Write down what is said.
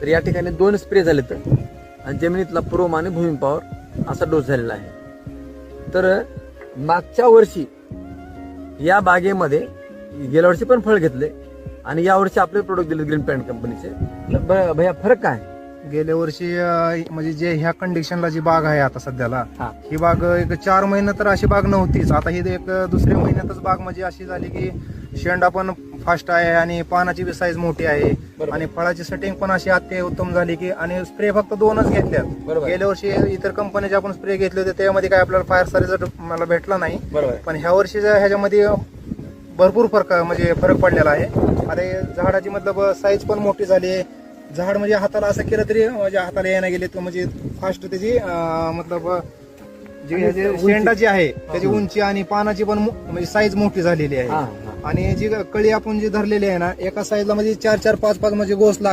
तर या ठिकाणी 2 स्प्रे झालेत आणि जमिनीतला प्रोम आणि भूमी पॉवर असा डोस झालेला आहे. तर मागच्या वर्षी या बागेमध्ये गेल्या वर्षी पण फळ घेतले आणि या वर्षी आपले प्रोडक्ट दिले ग्रीन प्लॅन्ट कंपनीचे. भैया फरक काय? गेल्या वर्षी म्हणजे जे ह्या कंडिशनला जी बाग आहे आता सध्याला, हा. ही बाग एक 4 महिने तर अशी बाग नव्हतीच. आता ही एक दुसऱ्या महिन्यातच बाग म्हणजे अशी झाली की शेंडा पण फास्ट आहे आणि पानाची बी साईज मोठी आहे आणि फळाची सेटिंग पण अशी अति उत्तम झाली की, आणि स्प्रे फक्त 2च घेतल्यात. गेल्या वर्षी इतर कंपनीचे आपण स्प्रे घेतले होते त्यामध्ये काय आपल्याला फायर रिझल्ट मला भेटला नाही, पण ह्या वर्षी ह्याच्यामध्ये भरपूर फरक पडलेला आहे. अरे झाडाची मतलब साईज पण मोठी झाली आहे. झाड म्हणजे हाताला असं केलं तरी म्हणजे हाताला यायला गेले तर म्हणजे फास्ट त्याची मतलब जे शेंडा जी आहे त्याची उंची आणि पानाची पण म्हणजे साईज मोठी झालेली आहे. आणि जी कळी आपण जी धरलेली आहे ना, एका साईजला म्हणजे 4-4, 5-5 म्हणजे गोस लागले.